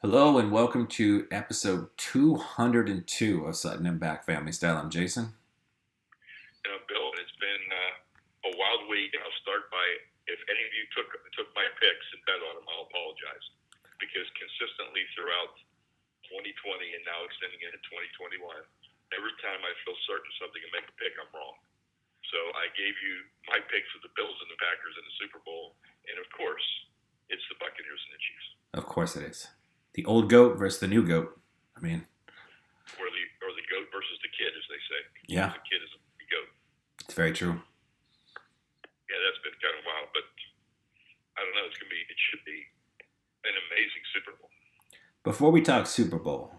Hello and welcome to episode 202 of Sutton and Back Family Style. I'm Jason. Bill, it's been a wild week, and I'll start by if any of you took my picks and bet on them, I'll apologize because consistently throughout 2020 and now extending into 2021, every time I feel certain something and make a pick, I'm wrong. So I gave you my picks for the Bills and the Packers in the Super Bowl, and of course, it's the Buccaneers and the Chiefs, Of course it is. The old goat versus the new goat. I mean, or the goat versus the kid, as they say. yeah, The kid is the goat. it's very true. Yeah, that's been kind of wild, but I don't know. It should be an amazing Super Bowl. Before we talk Super Bowl,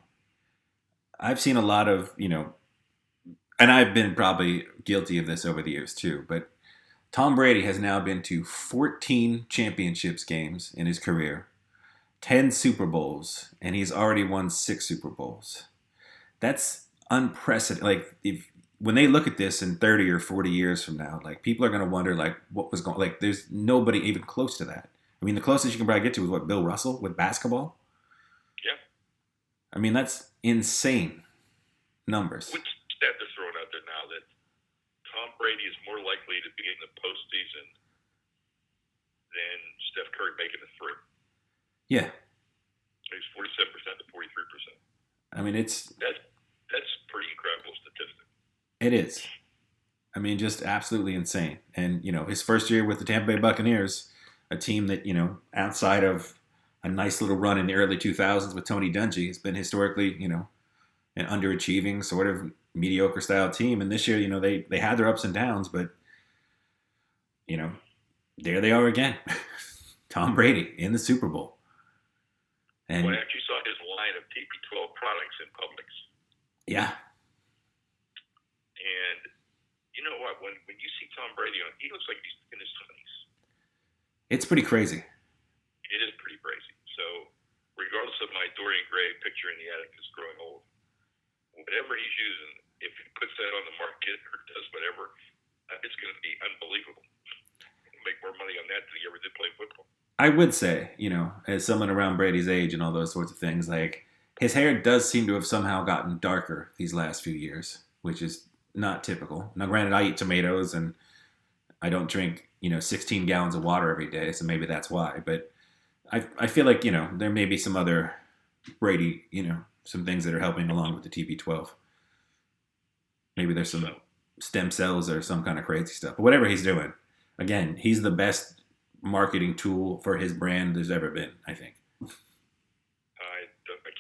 I've seen a lot of, and I've been probably guilty of this over the years too, but Tom Brady has now been to 14 championships games in his career, 10 Super Bowls, and he's already won 6 Super Bowls. That's unprecedented. Like, if when they look at this in 30 or 40 years from now, like, people are going to wonder, like, what was going, like, there's nobody even close to that. I mean, the closest you can probably get to is what, Bill Russell with basketball? Yeah. I mean, that's insane numbers. Which stat they're throwing out there now that Tom Brady is more likely to be in the postseason than Steph Curry making a three. Yeah. He's 47% to 43%. I mean, That's pretty incredible statistic. it is. I mean, just absolutely insane. And, his first year with the Tampa Bay Buccaneers, a team that, outside of a nice little run in the early 2000s with Tony Dungy, has been historically, an underachieving sort of mediocre style team. And this year, they had their ups and downs, but, you know, there they are again. Tom Brady in the Super Bowl. And Well, I actually saw his line of TP12 products in Publix. yeah, And you know what? When you see Tom Brady on, he looks like he's in his 20s. it's pretty crazy. It is pretty crazy. So, regardless of my Dorian Gray picture in the attic is growing old, whatever he's using, if he puts that on the market or does whatever, it's going to be unbelievable. He'll make more money on that than he ever did playing football. I would say, as someone around Brady's age and all those sorts of things, like, his hair does seem to have somehow gotten darker these last few years, which is not typical. Now, granted, I eat tomatoes and I don't drink, 16 gallons of water every day, so maybe that's why. But I feel like, there may be some other Brady, some things that are helping along with the TB12. Maybe there's some So, stem cells or some kind of crazy stuff. But whatever he's doing, again, he's the best marketing tool for his brand there's ever been, I think. I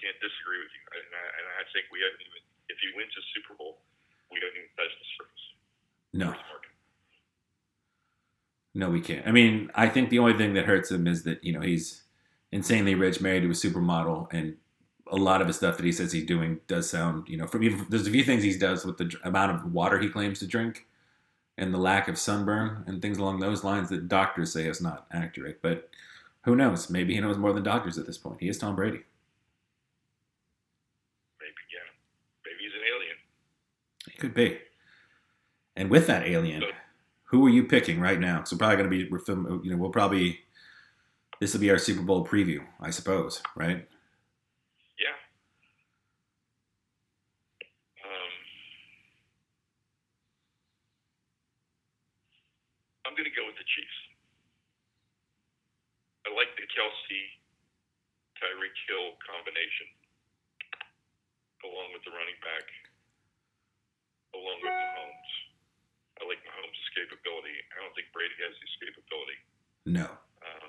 can't disagree with you. And I think we haven't even, if he wins a Super Bowl, we haven't even touched the surface. No, His market. no, we can't. I mean, I think the only thing that hurts him is that, he's insanely rich, married to a supermodel, and a lot of the stuff that he says he's doing does sound, from even, there's a few things he does with the amount of water he claims to drink and the lack of sunburn and things along those lines that doctors say is not accurate. But who knows? Maybe he knows more than doctors at this point. He is Tom Brady. Maybe, yeah. Maybe he's an alien. He could be. And with that alien, So, who are you picking right now? So probably going to be, we'll probably, this will be our Super Bowl preview, I suppose, right? yeah. Um, I'm going to go with the Chiefs. I like the Kelsey Tyreek Hill combination, along with the running back, along with Mahomes. I like Mahomes' escapability. I don't think Brady has the escapability. No. Uh,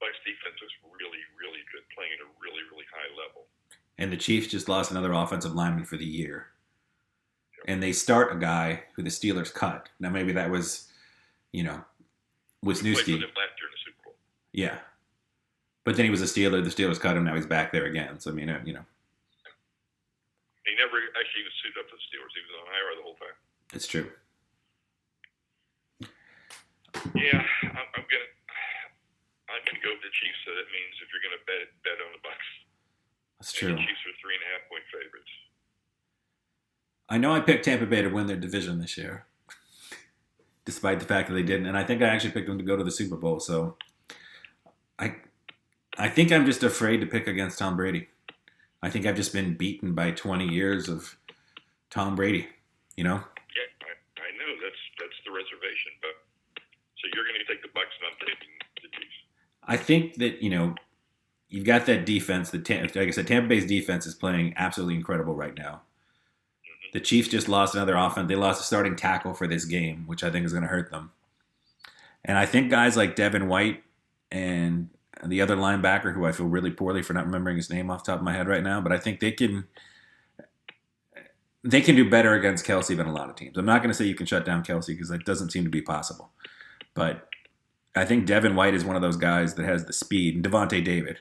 Bucks defense was really, really good, playing at a really, really high level. And the Chiefs just lost another offensive lineman for the year. And they start a guy who the Steelers cut. Now maybe that was, We played with Wisniewski. him last year in the Super Bowl. Yeah. But then he was a Steeler. The Steelers cut him. Now he's back there again. So, I mean, He never actually was suited up for the Steelers. He was on IR the whole time. it's true. Yeah, I'm gonna go with the Chiefs. So that means if you're gonna bet on the Bucks, That's and true. the Chiefs are 3.5 point favorites. I know I picked Tampa Bay to win their division this year, despite the fact that they didn't. And I think I actually picked them to go to the Super Bowl. So I I think I'm just afraid to pick against Tom Brady. I think I've just been beaten by 20 years of Tom Brady. You know, Yeah, I know that's the reservation. But so you're going to take the Bucks, and I'm taking the Chiefs. I think that you've got that defense. Like I said, Tampa Bay's defense is playing absolutely incredible right now. Mm-hmm. The Chiefs just lost another offense. They lost a starting tackle for this game, which I think is going to hurt them. And I think guys like Devin White and the other linebacker, who I feel really poorly for not remembering his name off the top of my head right now, but I think they can do better against Kelsey than a lot of teams. I'm not going to say you can shut down Kelsey because that doesn't seem to be possible. But I think Devin White is one of those guys that has the speed, and Devontae David.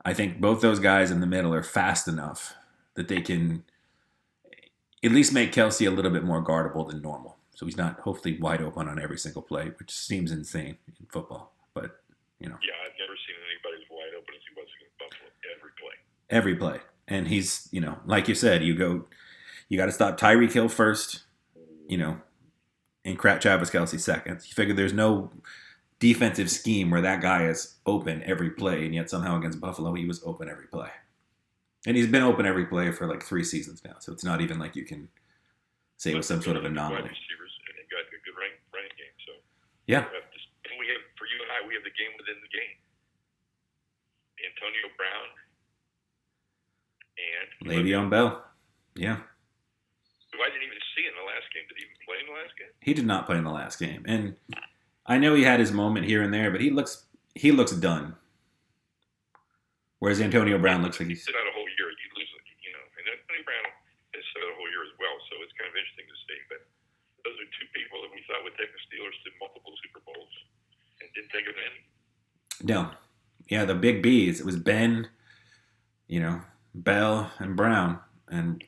I think both those guys in the middle are fast enough that they can at least make Kelsey a little bit more guardable than normal. So he's not hopefully wide open on every single play, which seems insane in football. But, Yeah, I've never seen anybody as wide open as he was against Buffalo every play. every play. And he's, like you said, you got to stop Tyreek Hill first, and Travis Kelsey second. You figure there's no defensive scheme where that guy is open every play, and yet somehow against Buffalo he was open every play. And he's been open every play for like 3 seasons now, so it's not even like you can say it was some sort of anomaly. Wide receivers, and they got a good running game. So Yeah. and we have, for you and I, we have the game within the game. Antonio Brown and Le'Veon Bell. Yeah. who I didn't even see in the last game. Did he even play in the last game? He did not play in the last game. And I know he had his moment here and there, but he looks done. Whereas Antonio Brown looks like he's sit out a whole year. You lose, and Antonio Brown has sit out a whole year as well. So it's kind of interesting to see. But those are two people that we thought would take the Steelers to multiple Super Bowls and didn't take them in. no. Yeah, the big B's. It was Ben, Bell and Brown, and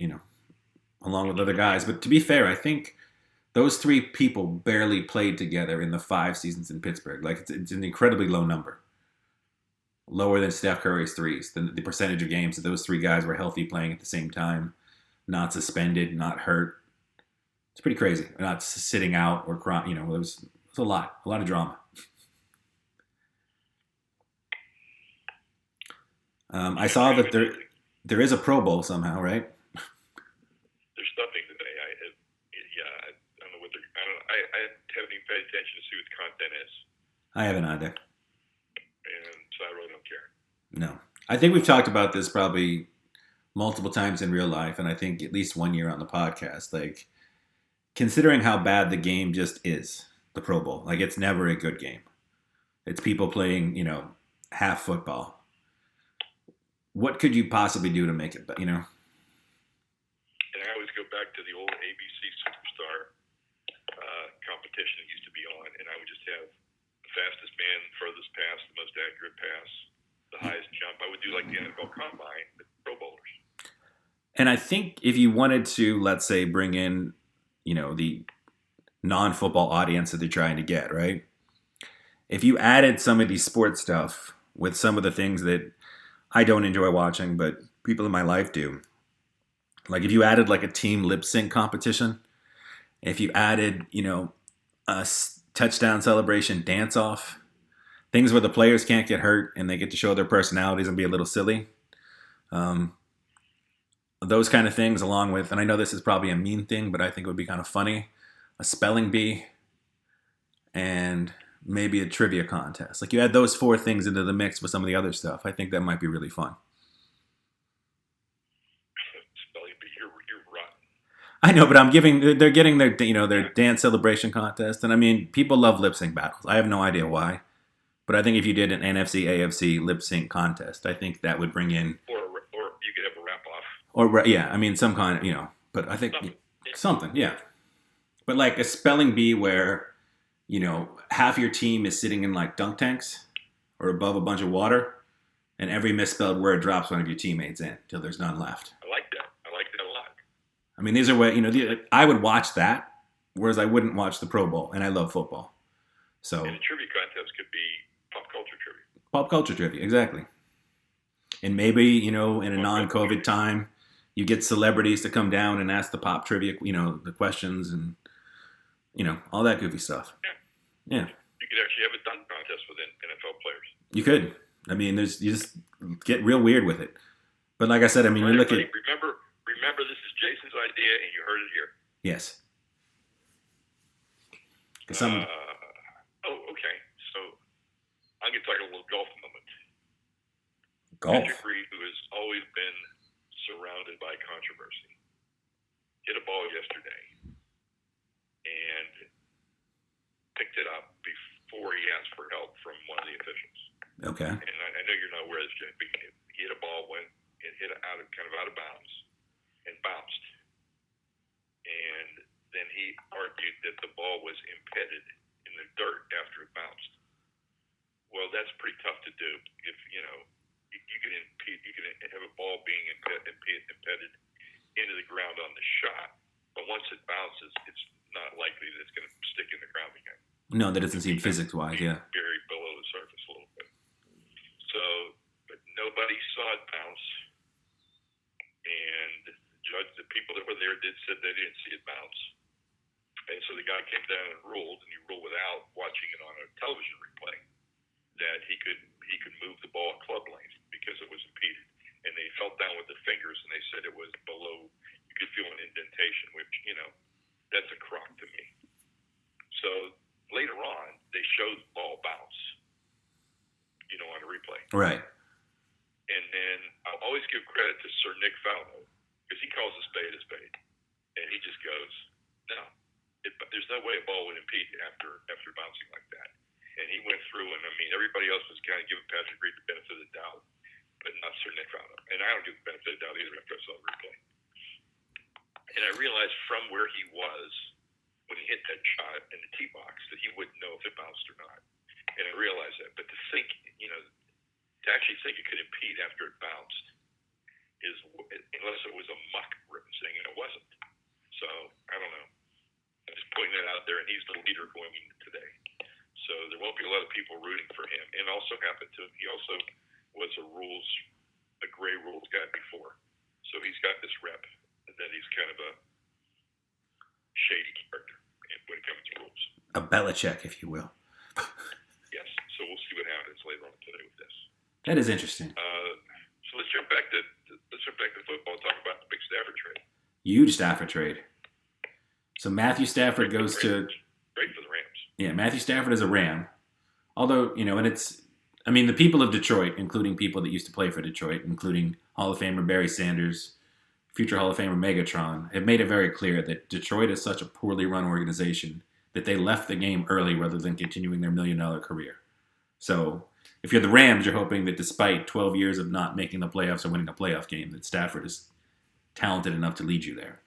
along with other guys. But to be fair, I think those 3 people barely played together in the 5 seasons in Pittsburgh. Like it's an incredibly low number, lower than Steph Curry's threes. The percentage of games that those 3 guys were healthy playing at the same time, not suspended, not hurt. It's pretty crazy. Not sitting out or crying. It was a lot of drama. I saw that there is a Pro Bowl somehow, right? They're stuffing today. I don't know what they're. I haven't even paid attention to see what the content is, I haven't either. and so I really don't care. No. I think we've talked about this probably multiple times in real life, and I think at least one year on the podcast. Like, considering how bad the game just is, the Pro Bowl, like it's never a good game. It's people playing, half football. What could you possibly do to make it better, And I always go back to the old ABC Superstar competition that used to be on, and I would just have the fastest man, furthest pass, the most accurate pass, the highest jump. I would do like the NFL Combine with Pro Bowlers. And I think if you wanted to, let's say, bring in, the non-football audience that they're trying to get, right? If you added some of these sports stuff with some of the things that I don't enjoy watching, but people in my life do. Like if you added like a team lip sync competition, if you added, a touchdown celebration dance off, things where the players can't get hurt and they get to show their personalities and be a little silly. Those kind of things, along with, and I know this is probably a mean thing, but I think it would be kind of funny, a spelling bee and maybe a trivia contest. Like you add those 4 things into the mix with some of the other stuff. I think that might be really fun. Spelling bee, you're rotten. I know, but they're getting their dance celebration contest. And I mean, people love lip sync battles. I have no idea why. But I think if you did an NFC, AFC lip sync contest, I think that would bring in. Or you could have a wrap off. Or, yeah, I mean, some kind of, but I think something, yeah. But like a spelling bee where, half your team is sitting in like dunk tanks or above a bunch of water, and every misspelled word drops one of your teammates in till there's none left. I like that. I like that a lot. I mean, these are what, I would watch that, whereas I wouldn't watch the Pro Bowl, and I love football. So. And a trivia contest could be pop culture trivia. Pop culture trivia, exactly. And maybe, in a non-COVID time, you get celebrities to come down and ask the pop trivia, the questions and, all that goofy stuff. Yeah. Yeah. You could actually have a dunk contest with NFL players. You could. I mean, you just get real weird with it. But like I said, I mean, All you right, look everybody, at remember, this is Jason's idea, and you heard it here. yes, because some Okay. So I'm going to talk a little golf moment. Patrick golf. Reed, who has always been surrounded by controversy, hit a ball yesterday and picked it up before he asked for help from one of the officials. Okay. And I know you're not aware of this, Jim, but he hit a ball when it hit kind of out of bounds and bounced. And then he argued that the ball was embedded in the dirt after it bounced. Well, that's pretty tough to do. If you can have a ball being embedded into the ground on the shot, but once it bounces, it's not likely that it's going to stick in the ground again. No, that doesn't seem physics-wise. Yeah. Buried below the surface a little bit. So, but nobody saw it bounce, and the people that were there said they didn't see it bounce. And so the guy came down and he ruled without watching it on a television replay, that he could move the ball club length because it was impeded. And they felt down with the fingers, and they said it was below. You could feel an indentation, which that's a crock to me. So later on, they showed the ball bounce, on a replay. Right. And then I'll always give credit to Sir Nick Faldo, because he calls a spade, and he just goes, no, there's no way a ball would impede after bouncing like that. And he went through, and I mean, everybody else was kind of giving Patrick Reed the benefit of the doubt, but not Sir Nick Faldo. And I don't give the benefit of the doubt either after I saw the replay. And I realized from where he was when he hit that shot in the tee box that he wouldn't know if it bounced or not. And I realized that. But to actually think it could impede after it bounced is, unless it was a muck thing, and it wasn't. So, I don't know. I'm just pointing that out there, and he's the leader going into today. So there won't be a lot of people rooting for him. And also he also was a gray rules guy before. So he's got this rep that he's kind of a shady character when it comes to rules. A Belichick, if you will. Yes. So we'll see what happens later on today with this. That is interesting. So let's jump back to football and talk about the big Stafford trade. Huge Stafford trade. So Matthew Stafford goes to... Great for the Rams. Yeah, Matthew Stafford is a Ram. Although, and the people of Detroit, including people that used to play for Detroit, including Hall of Famer Barry Sanders, future Hall of Famer Megatron, have made it very clear that Detroit is such a poorly run organization that they left the game early rather than continuing their $1 million career. So if you're the Rams, you're hoping that despite 12 years of not making the playoffs or winning a playoff game, that Stafford is talented enough to lead you there.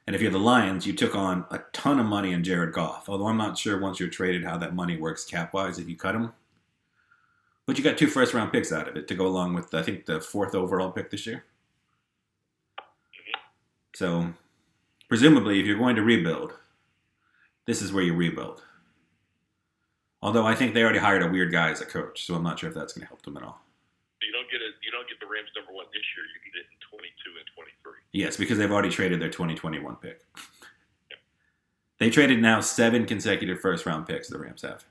And if you're the Lions, you took on a ton of money in Jared Goff, although I'm not sure once you're traded how that money works cap-wise if you cut him. But you got 2 first-round picks out of it to go along with, I think, the 4th overall pick this year. So, presumably, if you're going to rebuild, this is where you rebuild. Although I think they already hired a weird guy as a coach, so I'm not sure if that's going to help them at all. You don't get the Rams number 1 this year. You get it in 22 and 23. Yes, because they've already traded their 2021 pick. Yeah. They traded now 7 consecutive first-round picks, the Rams have.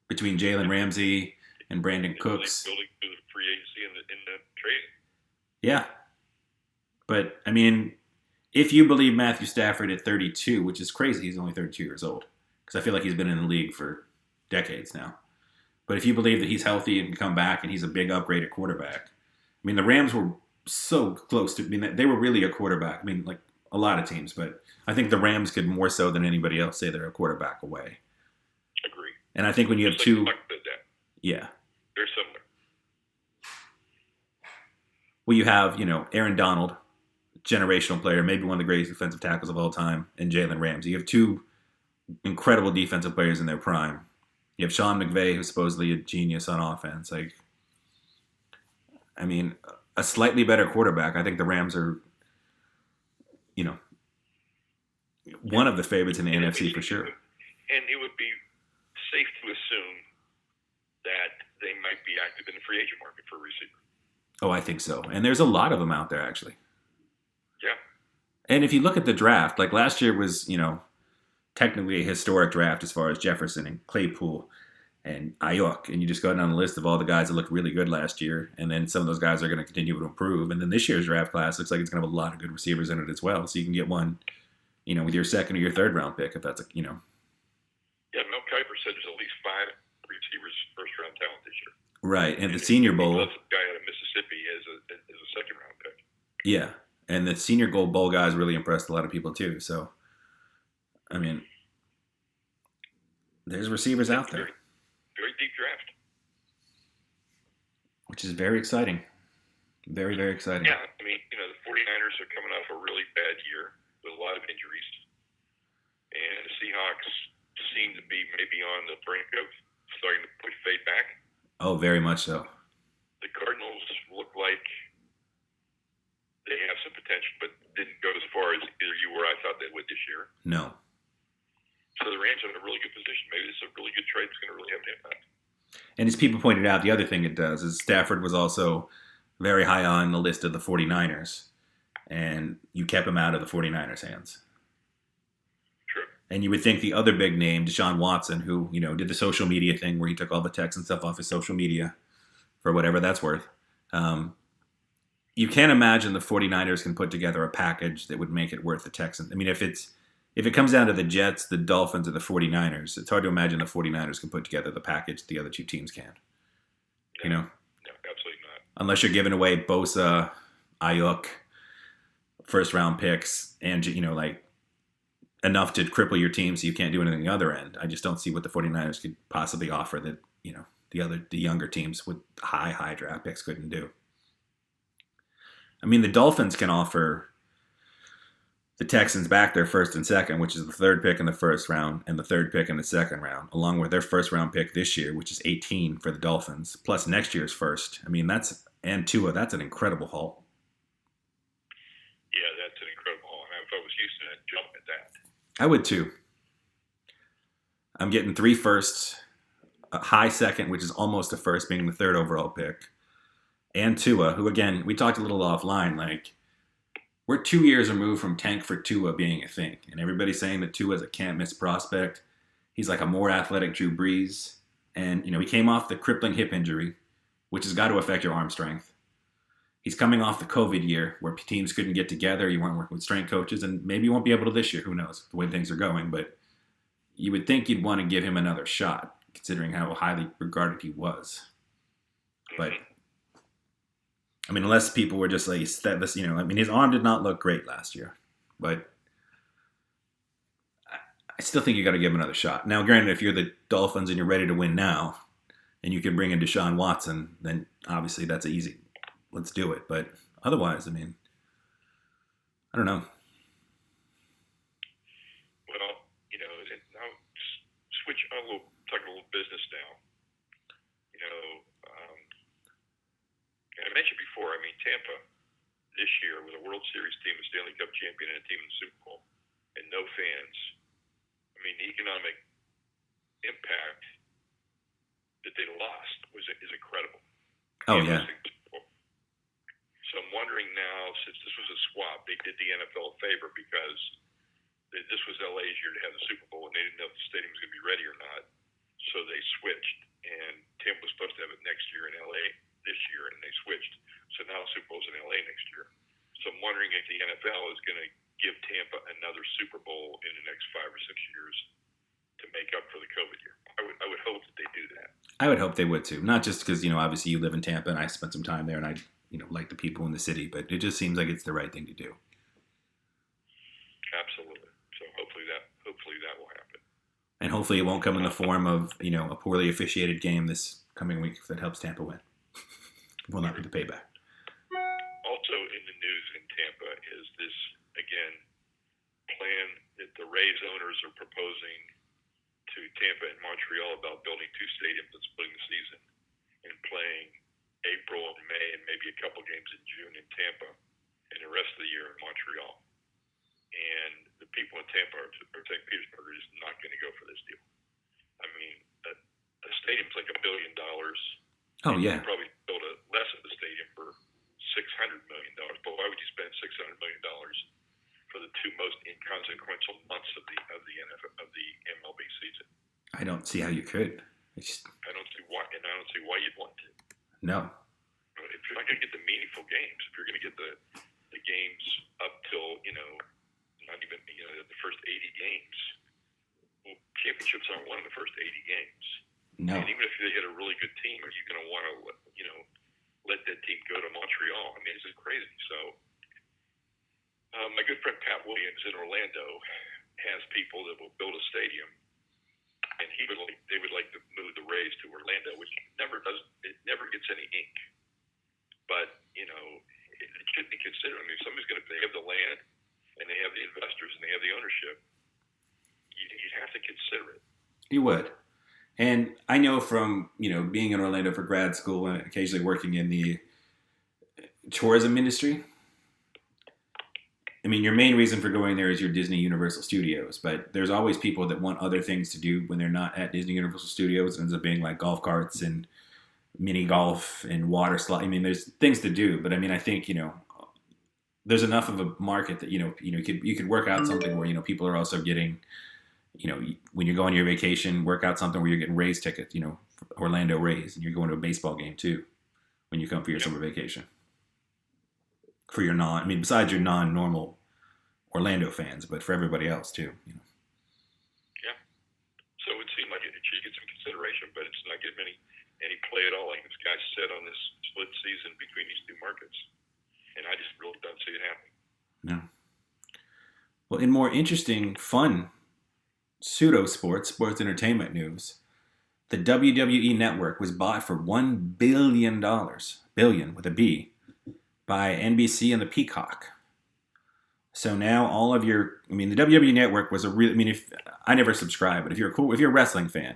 Between Jalen Ramsey and Brandon Cooks. Building through the free agency in the trade. Yeah. But, I mean, if you believe Matthew Stafford at 32, which is crazy, he's only 32 years old, because I feel like he's been in the league for decades now. But if you believe that he's healthy and can come back and he's a big upgrade at quarterback, I mean, the Rams were so close to, they were really a quarterback. I mean, like a lot of teams, but I think the Rams could more so than anybody else say they're a quarterback away. Agree. And I think when you have 2, yeah. They're similar. Well, you have, Aaron Donald, generational player, maybe one of the greatest defensive tackles of all time, and Jalen Ramsey. You have 2 incredible defensive players in their prime. You have Sean McVay, who's supposedly a genius on offense. A slightly better quarterback. I think the Rams are, one of the favorites in the NFC for sure. And it would be safe to assume that they might be active in the free agent market for a receiver. Oh, I think so. And there's a lot of them out there, actually. Yeah. And if you look at the draft, like last year was, technically a historic draft as far as Jefferson and Claypool and Ayuk, and you just go down the list of all the guys that looked really good last year, and then some of those guys are going to continue to improve, and then this year's draft class looks like it's going to have a lot of good receivers in it as well, so you can get one, with your second or your third round pick if that's Yeah, Mel Kiper said there's at least 5 receivers first round talent this year. Right, and the Senior Bowl, a guy out of Mississippi as a second round pick. Yeah, and the Senior Bowl guys really impressed a lot of people too. So, I mean, there's receivers out there, very deep draft, which is very exciting. Very, very exciting. Yeah, I mean, the 49ers are coming off a really bad year with a lot of injuries, and the Seahawks seem to be maybe on the brink of starting to push fade back. Oh, very much so. The Cardinals look like they have some potential, but didn't go as far as either you or I thought they would this year. No. So the Rams are in a really good position. Maybe this is a really good trade that's going to really have an impact. And as people pointed out, the other thing it does is Stafford was also very high on the list of the 49ers, and you kept him out of the 49ers' hands. True. And you would think the other big name, Deshaun Watson, who, did the social media thing where he took all the texts and stuff off his social media for whatever that's worth. You can't imagine the 49ers can put together a package that would make it worth the Texans. I mean, if it comes down to the Jets, the Dolphins, or the 49ers, it's hard to imagine the 49ers can put together the package the other two teams can. No, absolutely not. Unless you're giving away Bosa, Ayuk, first-round picks, and, enough to cripple your team so you can't do anything on the other end. I just don't see what the 49ers could possibly offer that, the younger teams with high draft picks couldn't do. I mean, the Dolphins can offer the Texans back their first and second, which is the third pick in the first round and the third pick in the second round, along with their first round pick this year, which is 18 for the Dolphins, plus next year's first. I mean, that's an incredible haul. Yeah, that's an incredible haul. And if I was Houston, I'd jump at that. I would too. I'm getting 3 firsts, a high second, which is almost a first, being the third overall pick, and Tua, who, again, we talked a little offline, we're 2 years removed from tank for Tua being a thing. And everybody's saying that Tua is a can't-miss prospect. He's like a more athletic Drew Brees. And, he came off the crippling hip injury, which has got to affect your arm strength. He's coming off the COVID year where teams couldn't get together. You weren't working with strength coaches, and maybe you won't be able to this year. Who knows the way things are going. But you would think you'd want to give him another shot, considering how highly regarded he was. But I mean, unless people were just like, his arm did not look great last year, but I still think you got to give him another shot. Now, granted, if you're the Dolphins and you're ready to win now, and you can bring in Deshaun Watson, then obviously that's easy. Let's do it. But otherwise, I mean, I don't know. Well, now talk a little business now. And I mentioned before, Tampa this year with a World Series team, a Stanley Cup champion, and a team in the Super Bowl, and no fans. The economic impact that they lost is incredible. Oh, yeah. So I'm wondering now, since this was a swap, they did the NFL a favor because this was LA's year to have the Super Bowl, and they didn't know if the stadium was going to be ready or not. So they switched, and Tampa was supposed to have it next year in LA this year, and they switched. So now the Super Bowl's in LA next year. So I'm wondering if the NFL is going to give Tampa another Super Bowl in the next 5 or 6 years to make up for the COVID year. I would hope that they do that. I would hope they would too. Not just because, obviously you live in Tampa and I spent some time there and I, like the people in the city, but it just seems like it's the right thing to do. Absolutely. So hopefully that will happen. And hopefully it won't come in the form of, a poorly officiated game this coming week that helps Tampa win. Will not be the payback. Also in the news in Tampa is this, again, plan that the Rays owners are proposing to Tampa and Montreal about building 2 stadiums and splitting the season and playing April and May and maybe a couple games in June in Tampa and the rest of the year in Montreal. And the people in Tampa or St. Petersburg are just not going to go for this deal. A stadium's like $1 billion. Oh, yeah. You probably build less of the stadium for $600 million. But why would you spend $600 million for the two most inconsequential months of the NFL, of the MLB season. I don't see how you could. It's, I don't see why, and I don't see why you'd want to. no. If you're not going to get the meaningful games, if you're going to get the games up till not even the first 80 games, well, championships aren't won in the first 80 games. No. And even if they get a really good team, are you going to want to let that team go to Montreal? I mean, this is crazy. So my good friend Pat Williams in Orlando has people that will build a stadium, and they would like to move the Rays to Orlando, which never gets any ink. But it should be considered. I mean, if somebody's they have the land, and they have the investors, and they have the ownership, you'd have to consider it. You would. And I know from, being in Orlando for grad school and occasionally working in the tourism industry. I mean, your main reason for going there is your Disney Universal Studios, but there's always people that want other things to do when they're not at Disney Universal Studios. It ends up being like golf carts and mini golf and water slide. I mean, there's things to do, but I mean, I think, there's enough of a market that, you could work out something where, people are also getting, when you go on your vacation, work out something where you're getting Rays tickets, Orlando Rays, and you're going to a baseball game too when you come for your summer vacation. For your besides your non-normal Orlando fans, but for everybody else too, Yeah. So it would seem like it should get some consideration, but it's not getting any play at all, like this guy said, on this split season between these two markets. And I just really don't see it happening. No. Well, in more interesting, fun sports entertainment news, the WWE Network was bought for $1 billion, billion with a B, by NBC and the Peacock. So now all of the WWE Network was if I never subscribed, but if you're a wrestling fan,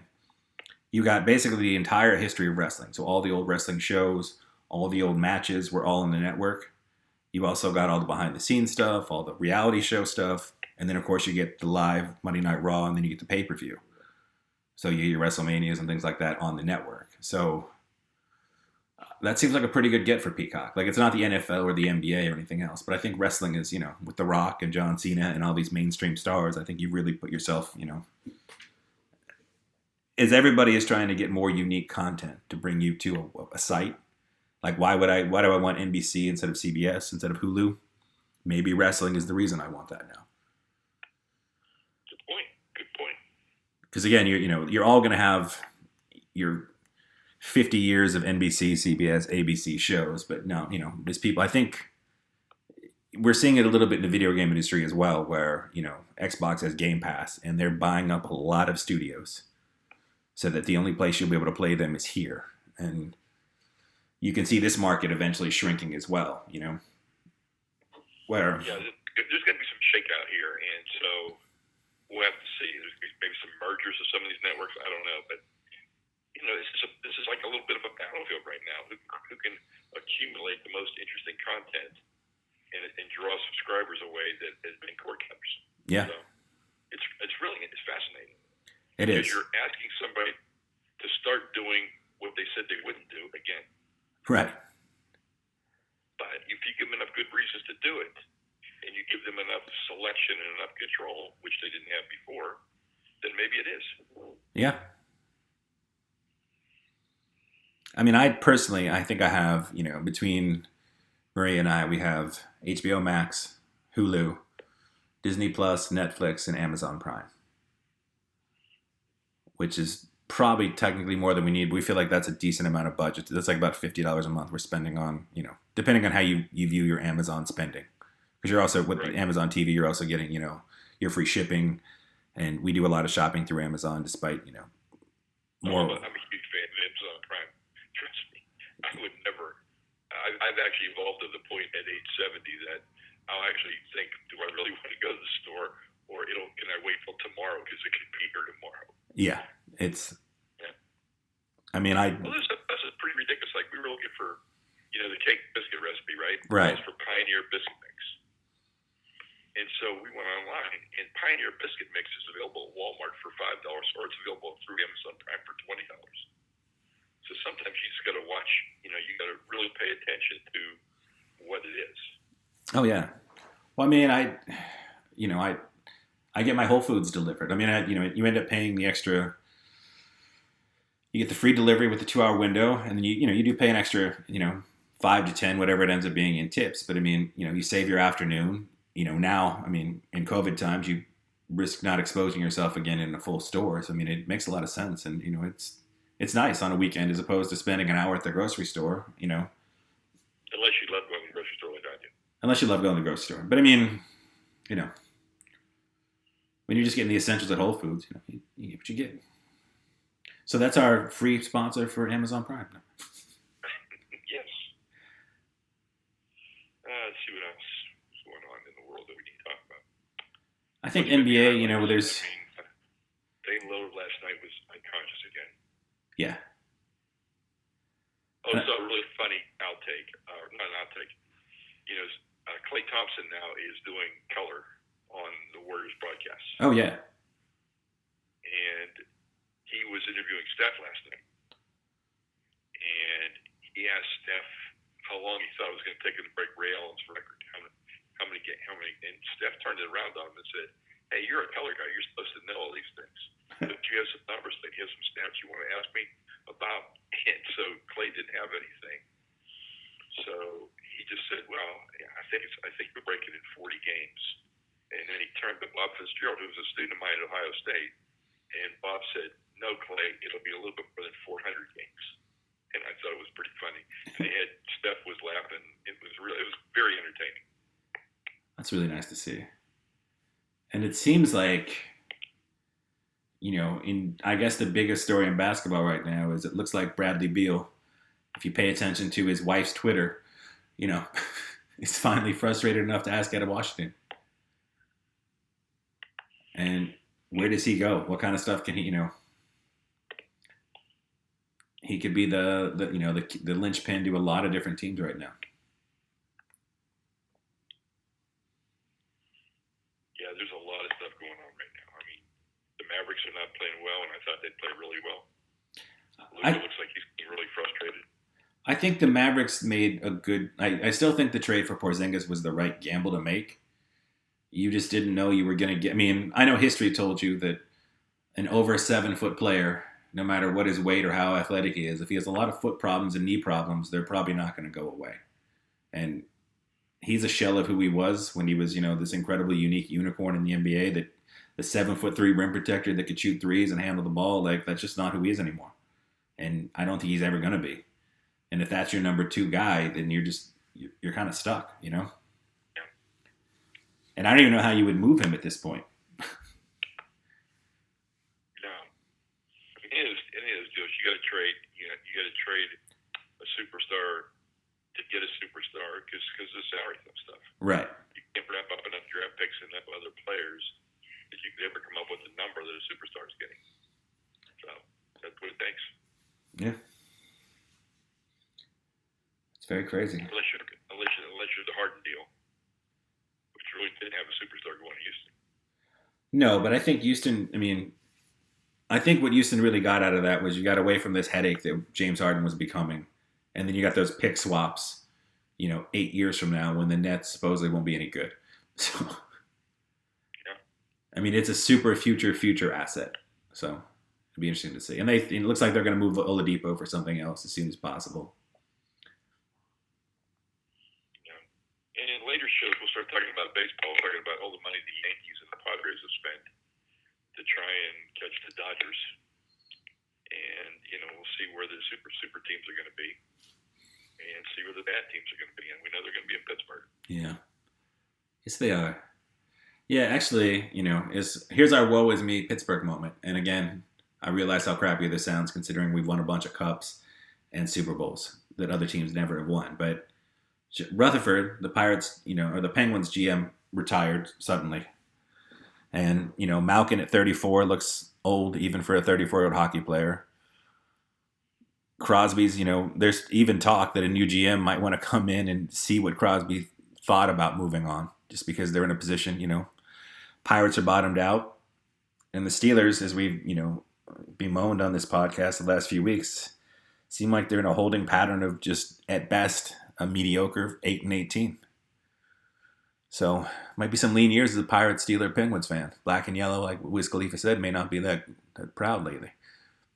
you got basically the entire history of wrestling. So all the old wrestling shows, all the old matches were all in the network. You also got all the behind-the-scenes stuff, all the reality show stuff, and then, of course, you get the live Monday Night Raw, and then you get the pay-per-view. So you get your WrestleManias and things like that on the network. So that seems like a pretty good get for Peacock. Like, it's not the NFL or the NBA or anything else, but I think wrestling is, with The Rock and John Cena and all these mainstream stars, I think you really put yourself, as everybody is trying to get more unique content to bring you to a site. Like, why do I want NBC instead of CBS, instead of Hulu? Maybe wrestling is the reason I want that now. Good point. Because again, you're all going to have your 50 years of NBC, CBS, ABC shows, but no, there's people. I think we're seeing it a little bit in the video game industry as well, where Xbox has Game Pass, and they're buying up a lot of studios, so that the only place you'll be able to play them is here, and you can see this market eventually shrinking as well, where... Yeah, there's going to be some shakeout here, and so we'll have to see. There's maybe some mergers of some of these networks. I don't know, but, this is like a little bit of a battlefield right now. Who can accumulate the most interesting content and draw subscribers away that has been cord cutters? Yeah. So it's fascinating. It is. Because you're asking somebody to start doing what they said they wouldn't do again. Right. But if you give them enough good reasons to do it, and you give them enough selection and enough control, which they didn't have before, then maybe it is. Yeah. I mean, I think I have, between Marie and I, we have HBO Max, Hulu, Disney Plus, Netflix, and Amazon Prime, which is probably technically more than we need. We feel like that's a decent amount of budget. That's like about $50 a month we're spending on, depending on how you view your Amazon spending. Because you're also, with Right. Amazon TV, you're also getting, your free shipping. And we do a lot of shopping through Amazon despite, more. I'm a huge fan of Amazon Prime. Trust me. I would never. I've actually evolved to the point at age 70 that I'll actually think, do I really want to go to the store, or can I wait till tomorrow because it could be here tomorrow? Yeah, it's. Yeah. I mean, Well, this is pretty ridiculous. Like, we were looking for, the cake biscuit recipe, right? Right. It was for Pioneer Biscuit Mix. And so we went online, and Pioneer Biscuit Mix is available at Walmart for $5, or it's available through Amazon Prime for $20. So sometimes you just got to watch, you got to really pay attention to what it is. Oh, yeah. Well, I mean, I get my Whole Foods delivered. I mean, you end up paying the extra. You get the free delivery with the 2 hour window, and then you do pay an extra 5 to 10 whatever it ends up being in tips. But I mean, you save your afternoon. Now, I mean, in COVID times, you risk not exposing yourself again in a full store. So I mean, it makes a lot of sense, and it's nice on a weekend as opposed to spending an hour at the grocery store. Unless you love going to the grocery store like I do. Unless you love going to the grocery store. But I mean, you know, when you're just getting the essentials at Whole Foods, you get what you get. So that's our free sponsor for Amazon Prime. Yes. Let's see what else is going on in the world that we need to talk about. I think NBA, there's. I mean, Dane Lillard last night was unconscious again. Yeah. Oh, it's a really funny outtake. Not an outtake. Klay Thompson now is doing color on the Warriors broadcast. Oh, yeah. And he was interviewing Steph last night. And he asked Steph how long he thought it was going to take him to break Ray Allen's record. How many, and Steph turned it around on him and said, "Hey, you're a color guy. You're supposed to know all these things. But you have some numbers, you have some stats you want to ask me about." And so Klay didn't have anything. So he just said, "Well, I think we're breaking in 40 games." And then he turned to Bob Fitzgerald, who was a student of mine at Ohio State, and Bob said, "No, Klay, it'll be a little bit more than 400 games." And I thought it was pretty funny. And Steph was laughing. It was very entertaining. That's really nice to see. And it seems like, I guess the biggest story in basketball right now is it looks like Bradley Beal, if you pay attention to his wife's Twitter, is finally frustrated enough to ask out of Washington. And where does he go? What kind of stuff can he, he could be the linchpin to a lot of different teams right now. Yeah, there's a lot of stuff going on right now. I mean, the Mavericks are not playing well, and I thought they'd play really well. Luka looks like he's getting really frustrated. I think the Mavericks made a good. I still think the trade for Porzingis was the right gamble to make. You just didn't know you were going to get. I mean, I know history told you that an over 7-foot player, no matter what his weight or how athletic he is, if he has a lot of foot problems and knee problems, they're probably not going to go away. And he's a shell of who he was when he was, this incredibly unique unicorn in the NBA, that the 7'3" rim protector that could shoot threes and handle the ball. Like, that's just not who he is anymore. And I don't think he's ever going to be. And if that's your number 2 guy, then you're kind of stuck, And I don't even know how you would move him at this point. No. It is, Josh. You got to trade. You got to trade a superstar to get a superstar because of salary stuff. Right. You can't wrap up enough draft picks and enough other players that you could ever come up with a number that a superstar is getting. So that's what it takes. Yeah. It's very crazy. Unless you're the Harden deal, which really didn't have a superstar going to Houston. No, but I think Houston. I think what Houston really got out of that was you got away from this headache that James Harden was becoming, and then you got those pick swaps. 8 years from now, when the Nets supposedly won't be any good. So, yeah. It's a super future asset. So it'd be interesting to see. And it looks like they're going to move Oladipo for something else as soon as possible. And in later shows, we'll start talking about baseball, talking about all the money the Yankees and the Padres have spent to try and catch the Dodgers. And, we'll see where the super teams are going to be and see where the bad teams are going to be. And we know they're going to be in Pittsburgh. Yeah. Yes, they are. Yeah, actually, here's our woe is me Pittsburgh moment. And again, I realize how crappy this sounds considering we've won a bunch of cups and Super Bowls that other teams never have won. But Rutherford, the Pirates, or the Penguins GM, retired suddenly. And, Malkin at 34 looks old even for a 34-year-old hockey player. Crosby's, there's even talk that a new GM might want to come in and see what Crosby thought about moving on, just because they're in a position, Pirates are bottomed out. And the Steelers, as we've, bemoaned on this podcast the last few weeks, seem like they're in a holding pattern of just, at best, a mediocre 8-18. So might be some lean years as a Pirates, Steeler, Penguins fan. Black and yellow, like Wiz Khalifa said, may not be that proud lately.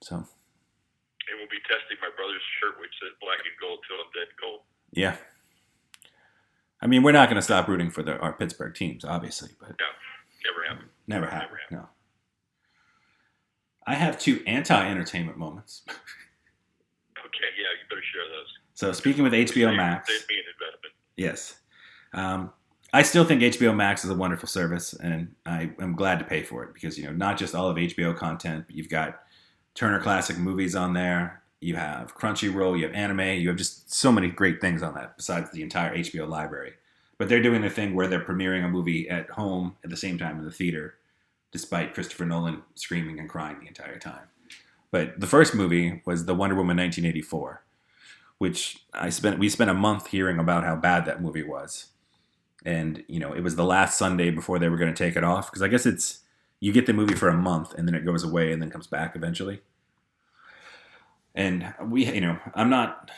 So And we'll be testing my brother's shirt, which says black and gold till I'm dead cold. yeah, I mean we're not going to stop rooting for our Pittsburgh teams, obviously, but No, never happened. never happened. No. I have two anti-entertainment moments. Okay, yeah, you better share those. So speaking with HBO Max, Save me an investment. yes, I still think HBO Max is a wonderful service, and I am glad to pay for it because not just all of HBO content, but you've got Turner Classic Movies on there. You have Crunchyroll, you have anime, you have just so many great things on that besides the entire HBO library. But they're doing the thing where they're premiering a movie at home at the same time in the theater, despite Christopher Nolan screaming and crying the entire time. But the first movie was the Wonder Woman 1984, which we spent a month hearing about how bad that movie was. And, it was the last Sunday before they were going to take it off. Because I guess you get the movie for a month and then it goes away and then comes back eventually. And I'm not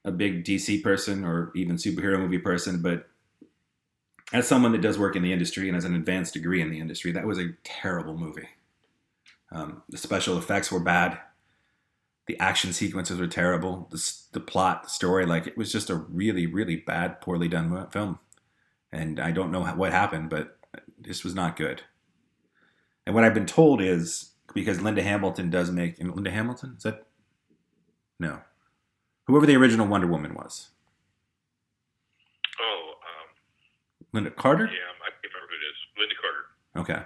a big DC person or even superhero movie person, but as someone that does work in the industry and has an advanced degree in the industry, that was a terrible movie. The special effects were bad. The action sequences were terrible. The plot, the story, it was just a really, really bad, poorly done film. And I don't know what happened, but this was not good. And what I've been told is, because Linda Hamilton does make... Linda Hamilton? Is that... No. Whoever the original Wonder Woman was. Oh, Linda Carter? yeah, I can't remember who it is. Linda Carter. Okay.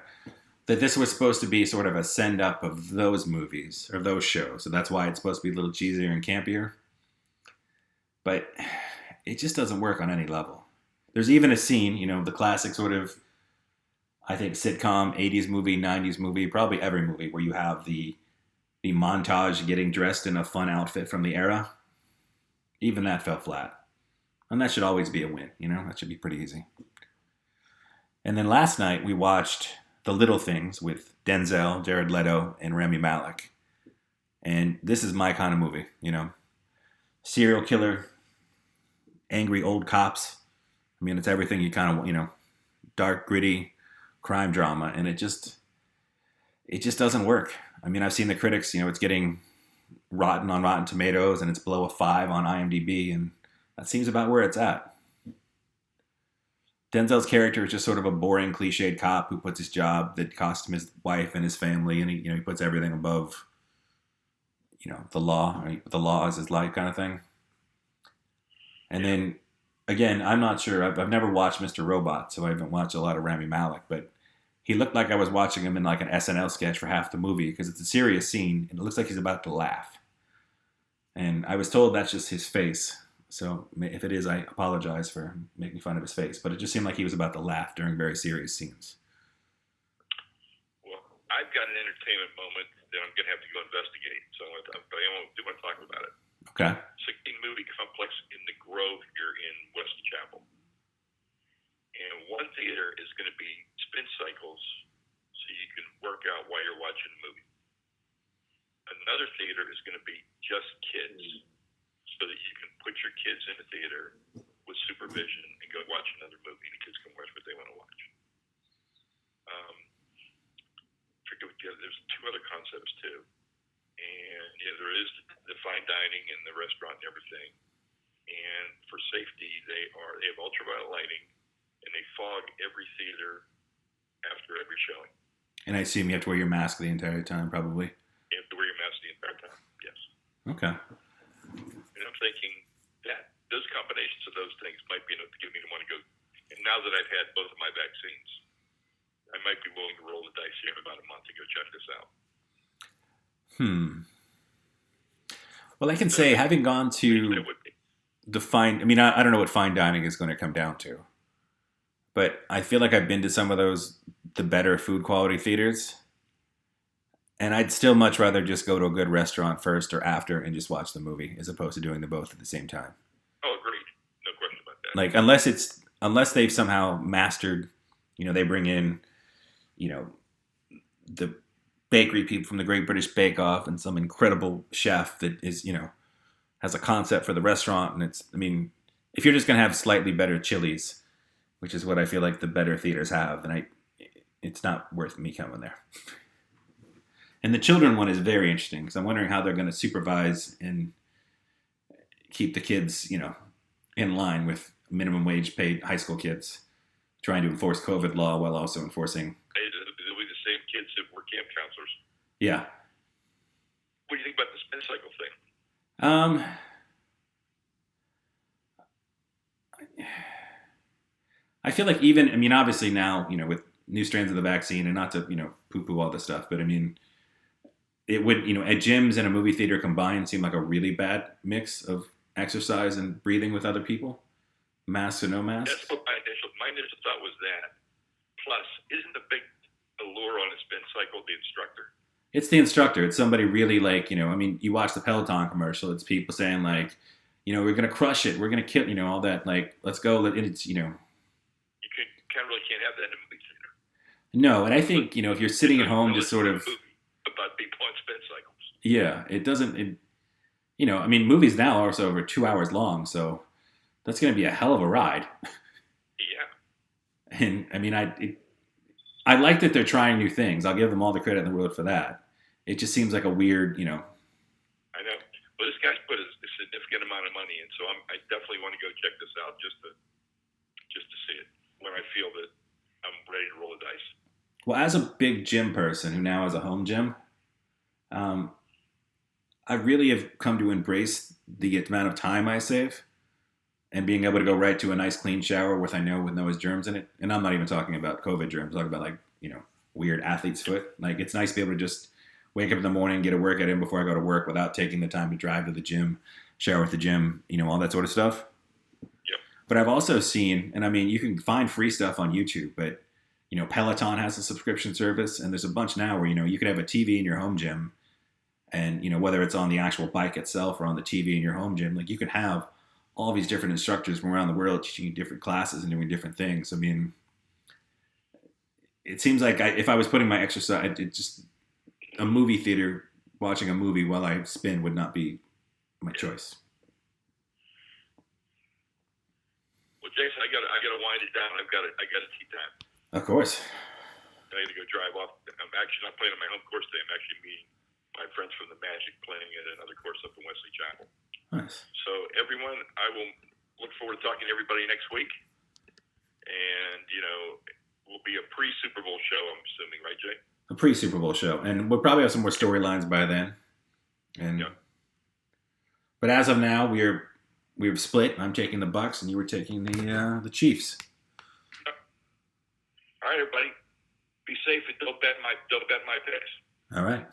That this was supposed to be sort of a send-up of those movies, or those shows. So that's why it's supposed to be a little cheesier and campier. But it just doesn't work on any level. There's even a scene, the classic sort of, I think, sitcom, 80s movie, 90s movie, probably every movie, where you have the montage getting dressed in a fun outfit from the era. Even that fell flat. And that should always be a win, That should be pretty easy. And then last night we watched The Little Things with Denzel, Jared Leto, and Rami Malek. And this is my kind of movie, Serial killer, angry old cops. I mean, it's everything you kind of, dark, gritty crime drama. And it just doesn't work. I mean, I've seen the critics, it's getting rotten on Rotten Tomatoes and it's below a 5 on IMDb. And that seems about where it's at. Denzel's character is just sort of a boring, cliched cop who puts his job that cost him his wife and his family, and he puts everything above, the law. The law is his life, kind of thing. And then, again, I'm not sure. I've never watched Mr. Robot, so I haven't watched a lot of Rami Malek, but he looked like I was watching him in like an SNL sketch for half the movie because it's a serious scene and it looks like he's about to laugh. And I was told that's just his face. So if it is, I apologize for making fun of his face. But it just seemed like he was about to laugh during very serious scenes. Well, I've got an entertainment moment that I'm going to have to go investigate. So I do want to talk about it. Okay. 16 movie complex in the Grove here in West Chapel. And one theater is going to be spin cycles so you can work out while you're watching the movie. Another theater is going to be just kids so that you can put your kids in the theater with supervision and go watch another movie and the kids can watch what they want to watch. There's two other concepts too. And there is the fine dining and the restaurant and everything. And for safety, they have ultraviolet lighting and they fog every theater after every showing. And I assume you have to wear your mask the entire time, probably. You have to wear your mask the entire time, yes. Okay. And I'm thinking that those combinations of those things might be enough to get me to want to go. And now that I've had both of my vaccines, I might be willing to roll the dice here in about a month to go check this out. Well, I can say, having gone to the fine... I mean, I don't know what fine dining is going to come down to. But I feel like I've been to some of the better food quality theaters. And I'd still much rather just go to a good restaurant first or after and just watch the movie as opposed to doing them both at the same time. Oh, agreed. No question about that. Like, unless they've somehow mastered, they bring in, the bakery people from the Great British Bake Off and some incredible chef that is, has a concept for the restaurant. And if you're just going to have slightly better Chili's which is what I feel like the better theaters have, and it's not worth me coming there. And the children one is very interesting because I'm wondering how they're going to supervise and keep the kids, in line with minimum wage paid high school kids, trying to enforce COVID law while also enforcing. It'll be the same kids that were camp counselors. Yeah. What do you think about the spin cycle thing? I feel like even, obviously now, with new strands of the vaccine, and not to, poo-poo all this stuff, but it would, at gyms and a movie theater combined seem like a really bad mix of exercise and breathing with other people, masks or no masks. That's what my initial thought was that. Plus, isn't the big allure on a spin cycle the instructor? It's the instructor. It's somebody really like, you watch the Peloton commercial. It's people saying like, we're going to crush it. We're going to kill, all that. Like, let's go. And it's, You really can't have that in a movie theater. No. And I think, if you're sitting at home just sort of. About people on spin cycles. Yeah. It doesn't, movies now are also over 2 hours long. So that's going to be a hell of a ride. Yeah. And I like that they're trying new things. I'll give them all the credit in the world for that. It just seems like a weird, I know. Well, this guy's put a significant amount of money in, so I definitely want to go check this out just to see it when I feel that I'm ready to roll the dice. Well, as a big gym person who now has a home gym, I really have come to embrace the amount of time I save and being able to go right to a nice clean shower with no germs in it. And I'm not even talking about COVID germs. I'm talking about like, weird athlete's foot. Like it's nice to be able to just wake up in the morning, get a workout in before I go to work without taking the time to drive to the gym, shower at the gym, all that sort of stuff. Yep. But I've also seen, and you can find free stuff on YouTube, but Peloton has a subscription service, and there's a bunch now where, you can have a TV in your home gym, and, whether it's on the actual bike itself or on the TV in your home gym, like you can have all these different instructors from around the world teaching you different classes and doing different things. It seems like if I was putting my exercise, a movie theater, watching a movie while I spin would not be my choice. Well, Jason, I gotta wind it down. I got a tea time. Of course. I got to go drive off. I'm actually not playing on my home course today. I'm actually meeting my friends from the Magic playing at another course up in Wesley Chapel. Nice. So everyone, I will look forward to talking to everybody next week. And, will be a pre-Super Bowl show, I'm assuming, right, Jay? A pre-Super Bowl show. And we'll probably have some more storylines by then. And yeah. But as of now, we're split. I'm taking the Bucks and you were taking the Chiefs. All right, everybody. Be safe and don't bet my picks. All right.